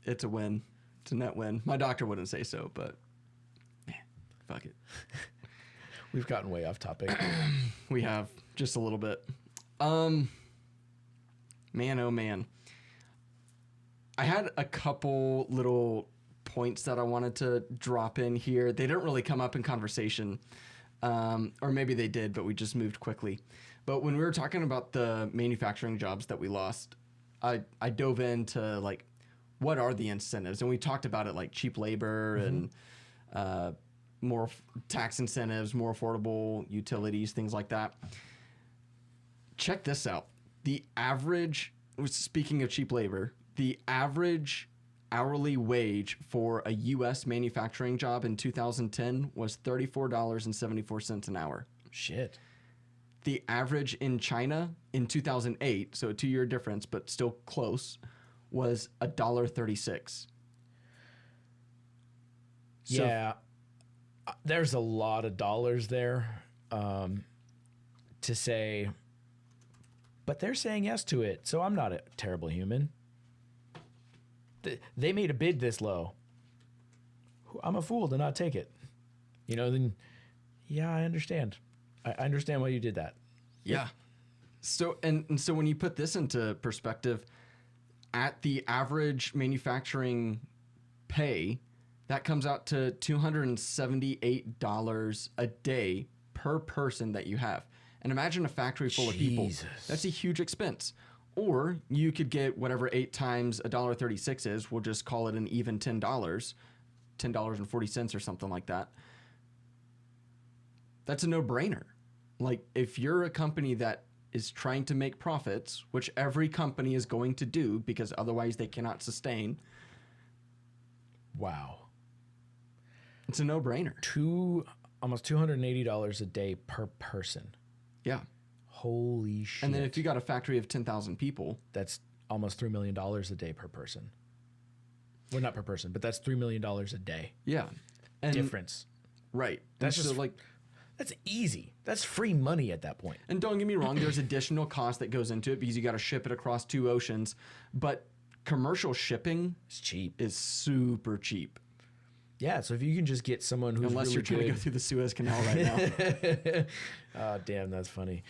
It's a win. It's a net win. My doctor wouldn't say so, but man, fuck it. We've gotten way off topic. We have just a little bit. Man, oh man. I had a couple little points that I wanted to drop in here. They don't really come up in conversation. Or maybe they did, but we just moved quickly. But when we were talking about the manufacturing jobs that we lost, I dove into like, what are the incentives? And we talked about it, like cheap labor and more tax incentives, more affordable utilities, things like that. Check this out. The average, speaking of cheap labor, the average hourly wage for a U.S. manufacturing job in 2010 was $34.74 an hour. Shit. The average in China in 2008, so a 2-year difference, but still close, was $1.36. Yeah, there's a lot of dollars there to say, but they're saying yes to it, so I'm not a terrible human. They made a bid this low. I'm a fool to not take it. You know, then, yeah, I understand. I understand why you did that. Yeah. So and so when you put this into perspective, at the average manufacturing pay, that comes out to $278 a day per person that you have. And imagine a factory full of people. That's a huge expense. Or you could get whatever 8 times $1.36 is. We'll just call it an even $10, $10.40 or something like that. That's a no-brainer. Like, if you're a company that is trying to make profits, which every company is going to do because otherwise they cannot sustain. Wow. It's a no-brainer. Almost $280 a day per person. Yeah. Holy shit. And then if you got a factory of 10,000 people. That's almost $3 million a day per person. Well, not per person, but that's $3 million a day. Yeah. And difference. Right. That's just like... That's easy. That's free money at that point. And don't get me wrong, there's additional cost that goes into it because you got to ship it across 2 oceans. But commercial shipping is cheap. Is super cheap. Yeah, so if you can just get someone who's unless really you're trying to go through the Suez Canal right now. Oh, damn, that's funny.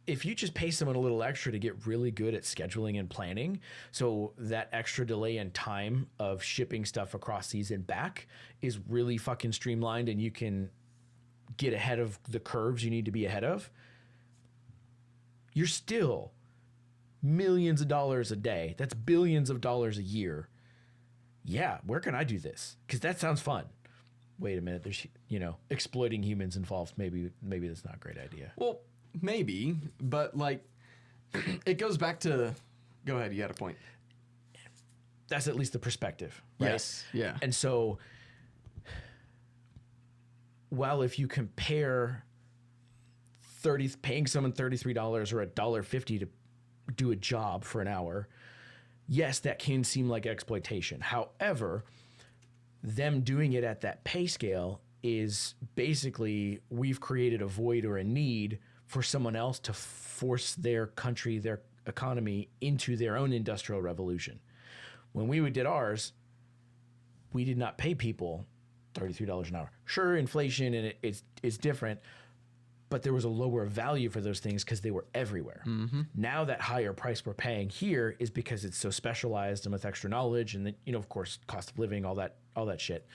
If you just pay someone a little extra to get really good at scheduling and planning, so that extra delay in time of shipping stuff across seas and back is really fucking streamlined and you can get ahead of the curves you need to be ahead of, you're still millions of dollars a day. That's billions of dollars a year. Yeah, where can I do this? Because that sounds fun. Wait a minute, there's, exploiting humans involved. Maybe that's not a great idea. Well, maybe, but like, it goes back to, go ahead, you had a point. That's at least the perspective, right? Yes. Yeah. And so, while if you compare paying someone $33 or $1.50 to do a job for an hour, yes, that can seem like exploitation. However, them doing it at that pay scale is basically we've created a void or a need for someone else to force their country, their economy into their own industrial revolution. When we did ours, we did not pay people $33 an hour. Sure, inflation and it's different, but there was a lower value for those things because they were everywhere. Mm-hmm. Now that higher price we're paying here is because it's so specialized and with extra knowledge and, of course, cost of living, all that shit.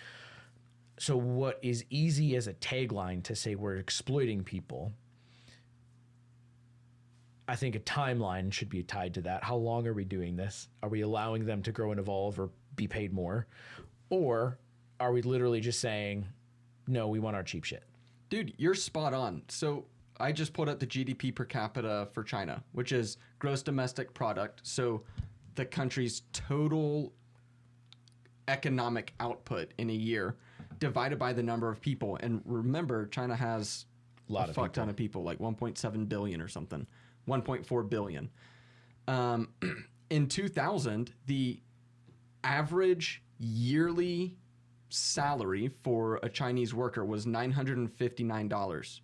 So what is easy as a tagline to say we're exploiting people, I think a timeline should be tied to that. How long are we doing this? Are we allowing them to grow and evolve or be paid more? Or are we literally just saying, no, we want our cheap shit? Dude, you're spot on. So I just pulled up the GDP per capita for China, which is gross domestic product. So the country's total economic output in a year divided by the number of people. And remember, China has a fuck ton of people, like 1.7 billion or something, 1.4 billion. In 2000, the average yearly salary for a Chinese worker was $959.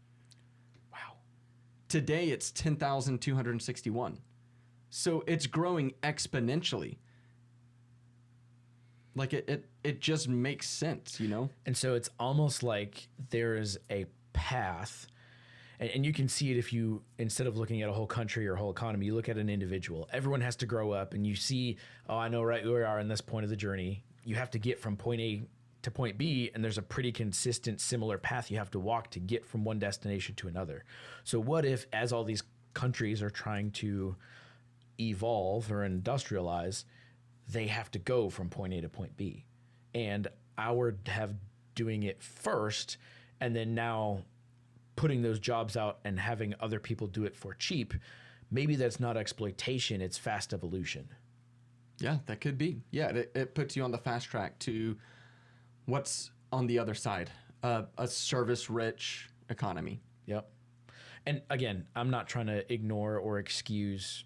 Wow. Today it's $10,261. So it's growing exponentially. Like it just makes sense, And so it's almost like there is a path, and you can see it if you, instead of looking at a whole country or a whole economy, you look at an individual. Everyone has to grow up, and you see, I know right where we are in this point of the journey. You have to get from point A to point B, and there's a pretty consistent, similar path you have to walk to get from one destination to another. So what if, as all these countries are trying to evolve or industrialize, they have to go from point A to point B, and our have doing it first, and then now putting those jobs out and having other people do it for cheap. Maybe that's not exploitation, it's fast evolution. Yeah, that could be. Yeah, it puts you on the fast track to what's on the other side, a service-rich economy. Yep. And again, I'm not trying to ignore or excuse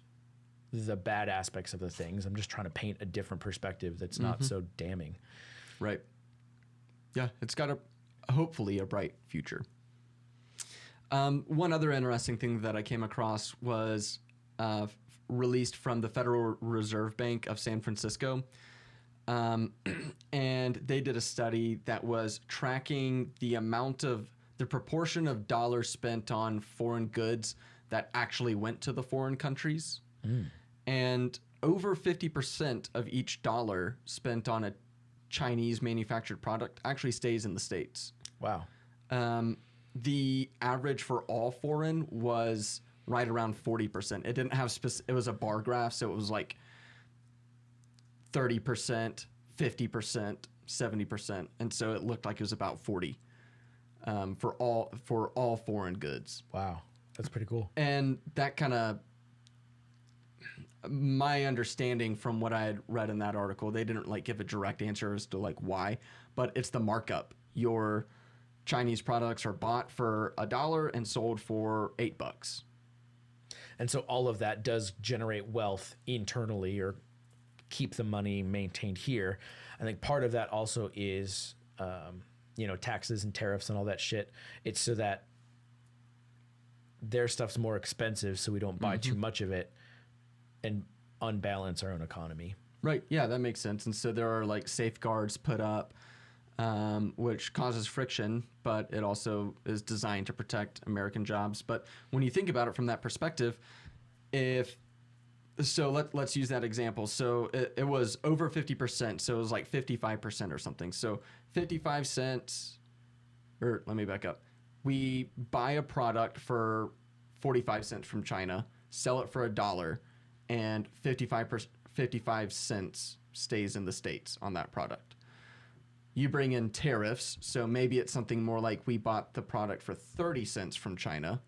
the bad aspects of the things. I'm just trying to paint a different perspective that's not so damning. Right. Yeah, it's got hopefully a bright future. One other interesting thing that I came across was released from the Federal Reserve Bank of San Francisco. And they did a study that was tracking the proportion of dollars spent on foreign goods that actually went to the foreign countries. And over 50% of each dollar spent on a Chinese manufactured product actually stays in the States. Wow. The average for all foreign was right around 40%. It didn't have it was a bar graph, so it was like 30%, 50%, 70%, and so it looked like it was about 40 for all foreign goods. Wow, that's pretty cool. And that kind of, my understanding from what I had read in that article, they didn't like give a direct answer as to like why, but it's the markup. Your Chinese products are bought for $1 and sold for $8. And so all of that does generate wealth internally or keep the money maintained here. I think part of that also is, taxes and tariffs and all that shit. It's so that their stuff's more expensive, so we don't buy too much of it and unbalance our own economy. Right. Yeah, that makes sense. And so there are like safeguards put up, which causes friction, but it also is designed to protect American jobs. But when you think about it from that perspective, let's use that example. So it was over 50%. So it was like 55% or something. So 55 cents, or let me back up. We buy a product for 45 cents from China, sell it for $1, and 55 cents stays in the States on that product. You bring in tariffs, so maybe it's something more like we bought the product for 30 cents from China,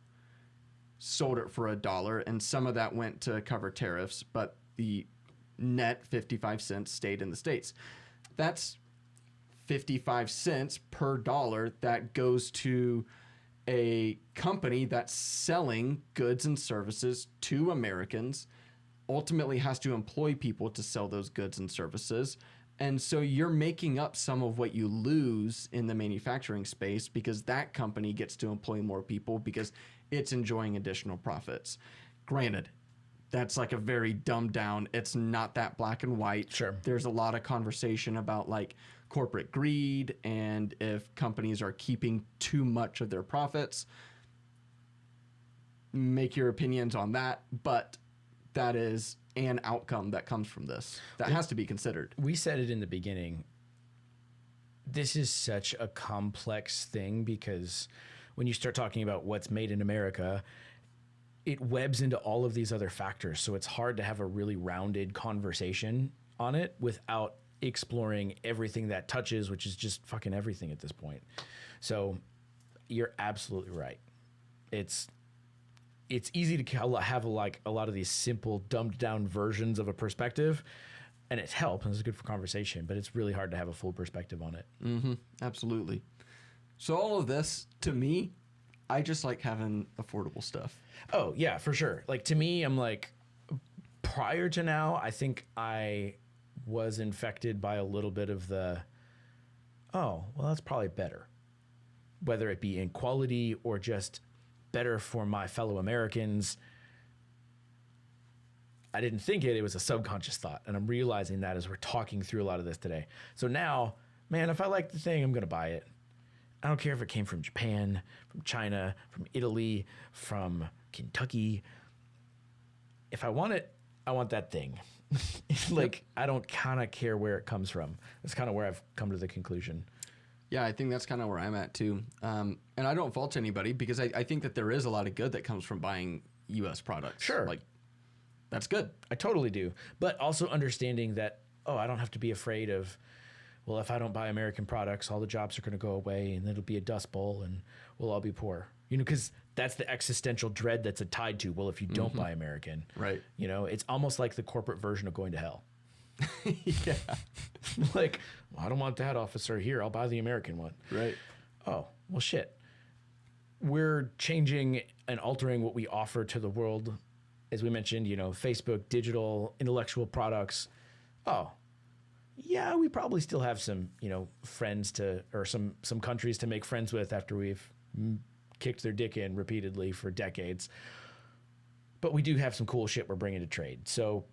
sold it for $1, and some of that went to cover tariffs, but the net 55 cents stayed in the States. That's 55 cents per dollar that goes to a company that's selling goods and services to Americans, ultimately has to employ people to sell those goods and services. And so you're making up some of what you lose in the manufacturing space because that company gets to employ more people because it's enjoying additional profits. Granted, that's like a very dumbed down, it's not that black and white. Sure. There's a lot of conversation about like corporate greed and if companies are keeping too much of their profits. Make your opinions on that, but that is an outcome that comes from this that has to be considered. We said it in the beginning. This is such a complex thing because when you start talking about what's made in America, it webs into all of these other factors. So it's hard to have a really rounded conversation on it without exploring everything that touches, which is just fucking everything at this point. So you're absolutely right. It's easy to have like a lot of these simple dumbed down versions of a perspective, and it helps and it's good for conversation, but it's really hard to have a full perspective on it. Mm-hmm. Absolutely. So all of this, to me, I just like having affordable stuff. Oh yeah, for sure. Like to me, I'm like, prior to now, I think I was infected by a little bit of the, oh, well, that's probably better. Whether it be in quality or just better for my fellow Americans. I didn't think it was a subconscious thought. And I'm realizing that as we're talking through a lot of this today. So now, man, if I like the thing, I'm going to buy it. I don't care if it came from Japan, from China, from Italy, from Kentucky. If I want it, I want that thing. Like, I don't kind of care where it comes from. That's kind of where I've come to the conclusion. Yeah, I think that's kind of where I'm at too. And I don't fault anybody because I think that there is a lot of good that comes from buying U.S. products. Sure. Like, that's good. I totally do. But also understanding that, oh, I don't have to be afraid of, well, if I don't buy American products, all the jobs are going to go away and it'll be a dust bowl and we'll all be poor. You know, because that's the existential dread that's tied to, well, if you don't buy American. Right. You know, it's almost like the corporate version of going to hell. Yeah. Like, well, I don't want that officer here. I'll buy the American one. Right. Oh, well, shit. We're changing and altering what we offer to the world. As we mentioned, you know, Facebook, digital, intellectual products. Oh, yeah, we probably still have some, you know, friends to, or some countries to make friends with after we've kicked their dick in repeatedly for decades. But we do have some cool shit we're bringing to trade. So,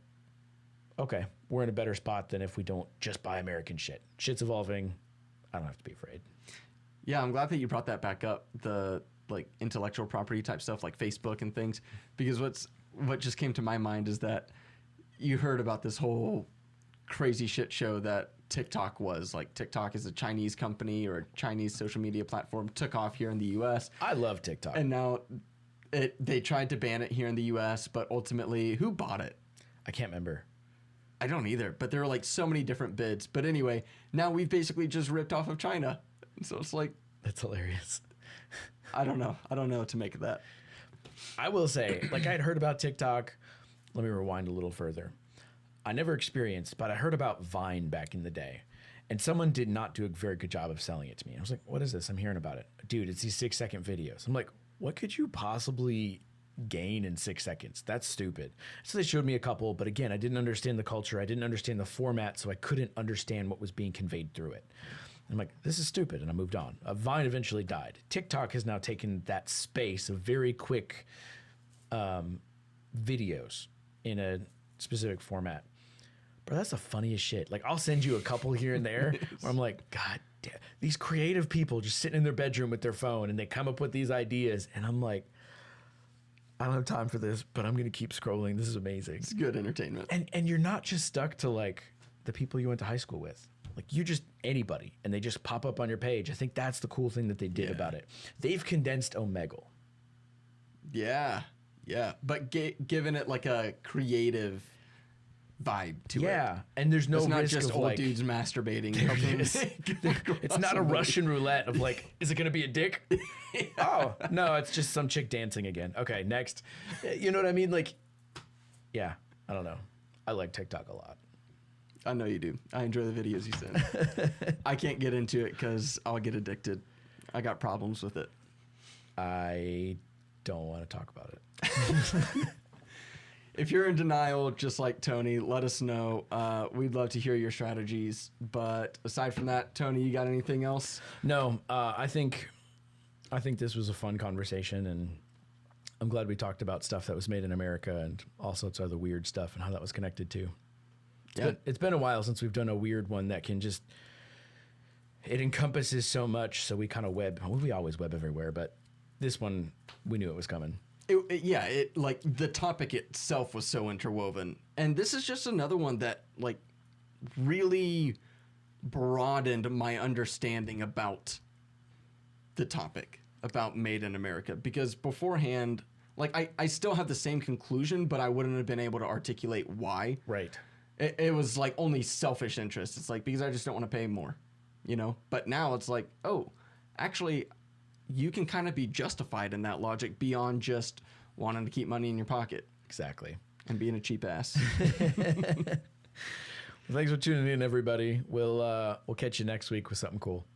okay, we're in a better spot than if we don't just buy American shit. Shit's evolving. I don't have to be afraid. Yeah, I'm glad that you brought that back up, the like intellectual property type stuff like Facebook and things, because what just came to my mind is that you heard about this whole crazy shit show that TikTok was. Like, TikTok is a Chinese company or a Chinese social media platform, took off here in the US. I love TikTok. And now they tried to ban it here in the US, but ultimately, who bought it? I can't remember. I don't either, but there are like so many different bids. But anyway, now we've basically just ripped off of China. So it's like, That's hilarious. I don't know what to make of that. I will say, like, I'd heard about TikTok. Let me rewind a little further. I never experienced, but I heard about Vine back in the day. And someone did not do a very good job of selling it to me. I was like, what is this? I'm hearing about it. Dude, it's these 6-second videos. I'm like, what could you possibly gain in 6 seconds? That's stupid. So they showed me a couple, but again, I didn't understand the culture. I didn't understand the format, so I couldn't understand what was being conveyed through it. I'm like, this is stupid, and I moved on. Vine eventually died. TikTok has now taken that space of very quick videos in a specific format. Bro, that's the funniest shit. Like, I'll send you a couple here and there where I'm like, God damn, these creative people just sitting in their bedroom with their phone and they come up with these ideas, and I'm like, I don't have time for this, but I'm going to keep scrolling. This is amazing. It's good entertainment. And you're not just stuck to like the people you went to high school with. Like, you just anybody, and they just pop up on your page. I think that's the cool thing that they did about it. They've condensed Omegle. Yeah. But given it like a creative vibe to it. Yeah, and there's no it's not risk just of old like dudes masturbating. it's not a Russian roulette of like, is it gonna be a dick? Oh no, it's just some chick dancing again. Okay, next. You know what I mean? Like, yeah, I don't know. I like TikTok a lot. I know you do. I enjoy the videos you send. I can't get into it because I'll get addicted. I got problems with it. I don't want to talk about it. If you're in denial, just like Tony, let us know. We'd love to hear your strategies. But aside from that, Tony, you got anything else? No, I think this was a fun conversation, and I'm glad we talked about stuff that was made in America and all sorts of other weird stuff and how that was connected too. It's been a while since we've done a weird one that can just, it encompasses so much. So we kind of we always web everywhere, but this one, we knew it was coming. It like the topic itself was so interwoven. And this is just another one that like really broadened my understanding about the topic, about Made in America. Because beforehand, like I still have the same conclusion, but I wouldn't have been able to articulate why. Right. It was like only selfish interest. It's like, because I just don't want to pay more, you know? But now it's like, oh, actually, you can kind of be justified in that logic beyond just wanting to keep money in your pocket. Exactly. And being a cheap ass. Thanks for tuning in, everybody. We'll catch you next week with something cool.